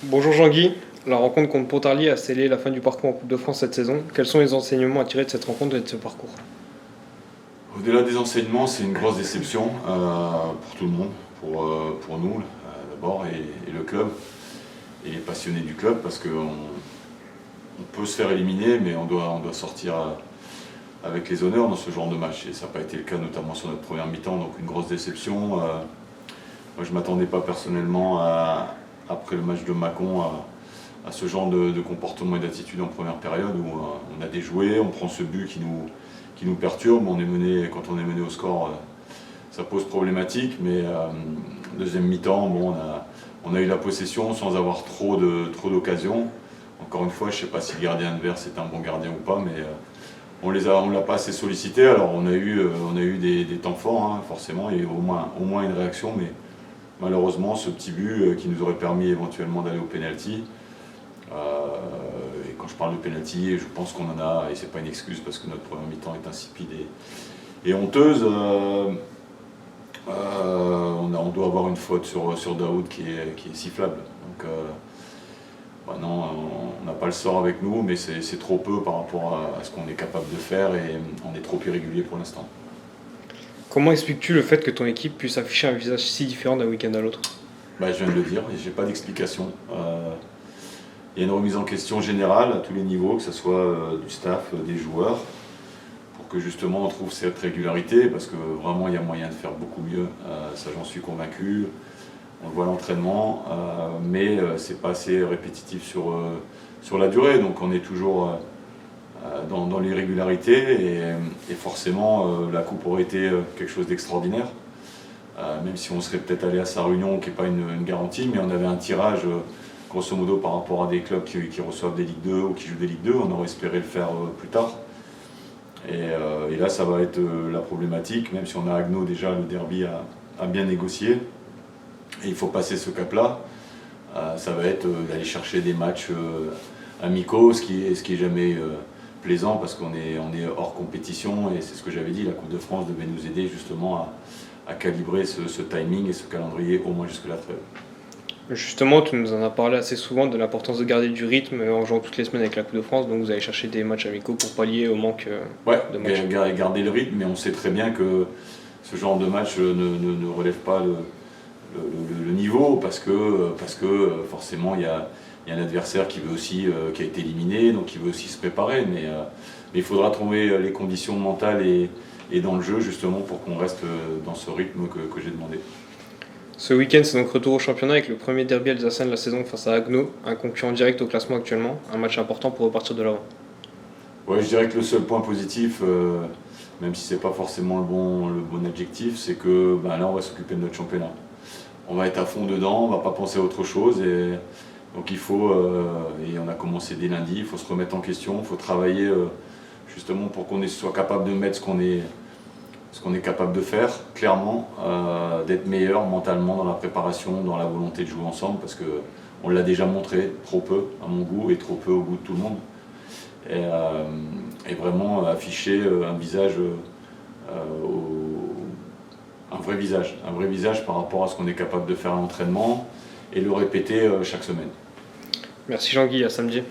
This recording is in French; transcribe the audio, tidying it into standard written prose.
Bonjour Jean-Guy, la rencontre contre Pontarlier a scellé la fin du parcours en Coupe de France cette saison. Quels sont les enseignements à tirer de cette rencontre et de ce parcours? Au-delà des enseignements, c'est une grosse déception pour tout le monde, pour nous d'abord et le club et les passionnés du club parce qu'on peut se faire éliminer mais on doit sortir avec les honneurs dans ce genre de match et ça n'a pas été le cas notamment sur notre première mi-temps, donc une grosse déception. Moi je ne m'attendais pas personnellement après le match de Mâcon à ce genre de comportement et d'attitude en première période où on a déjoué, on prend ce but qui nous perturbe. Quand on est mené au score, ça pose problématique, mais deuxième mi-temps, bon, on a eu la possession sans avoir trop d'occasions. Encore une fois, je ne sais pas si le gardien adverse est un bon gardien ou pas, mais on ne l'a pas assez sollicité. Alors on a eu des temps forts, hein, forcément, et au moins une réaction, mais malheureusement, ce petit but qui nous aurait permis éventuellement d'aller au pénalty. Et quand je parle de pénalty, je pense qu'on en a, et c'est pas une excuse parce que notre première mi-temps est insipide et honteuse. On doit avoir une faute sur Daoud qui est sifflable. Donc non, on n'a pas le sort avec nous, mais c'est trop peu par rapport à ce qu'on est capable de faire et on est trop irrégulier pour l'instant. Comment expliques-tu le fait que ton équipe puisse afficher un visage si différent d'un week-end à l'autre? Je viens de le dire, j'ai pas d'explication. Il y a une remise en question générale à tous les niveaux, que ce soit du staff, des joueurs, pour que justement on trouve cette régularité, parce que vraiment il y a moyen de faire beaucoup mieux, ça j'en suis convaincu. On le voit à l'entraînement, mais c'est pas assez répétitif sur la durée, donc on est toujours dans l'irrégularité et forcément la coupe aurait été quelque chose d'extraordinaire, même si on serait peut-être allé à sa réunion, qui n'est pas une garantie, mais on avait un tirage grosso modo par rapport à des clubs qui reçoivent des Ligue 2 ou qui jouent des Ligue 2, on aurait espéré le faire plus tard. Et là ça va être la problématique, même si on a Agno déjà, le derby a bien négocié. Et il faut passer ce cap-là. Ça va être d'aller chercher des matchs amicaux, ce qui est jamais plaisant parce qu'on est hors compétition et c'est ce que j'avais dit, la Coupe de France devait nous aider justement à calibrer ce timing et ce calendrier au moins jusque la trêve. Justement, tu nous en as parlé assez souvent de l'importance de garder du rythme en jouant toutes les semaines avec la Coupe de France, donc vous allez chercher des matchs amicaux pour pallier au manque de matchs. Garder le rythme, mais on sait très bien que ce genre de match ne relève pas le niveau parce que forcément il y a un adversaire qui a été éliminé, donc qui veut aussi se préparer, mais il faudra trouver les conditions mentales et dans le jeu justement pour qu'on reste dans ce rythme que j'ai demandé. Ce week-end, c'est donc retour au championnat avec le premier derby alsacien de la saison face à Agno, un concurrent direct au classement actuellement, un match important pour repartir de l'avant. Ouais, je dirais que le seul point positif, même si c'est pas forcément le bon adjectif, c'est que là on va s'occuper de notre championnat. On va être à fond dedans, on va pas penser à autre chose et donc il faut, et on a commencé dès lundi, il faut se remettre en question, il faut travailler justement pour qu'on soit capable de mettre ce qu'on est capable de faire, clairement, d'être meilleur mentalement dans la préparation, dans la volonté de jouer ensemble, parce qu'on l'a déjà montré trop peu à mon goût et trop peu au goût de tout le monde. Et vraiment afficher un visage, un vrai visage par rapport à ce qu'on est capable de faire à l'entraînement et le répéter chaque semaine. Merci Jean-Guy, à samedi.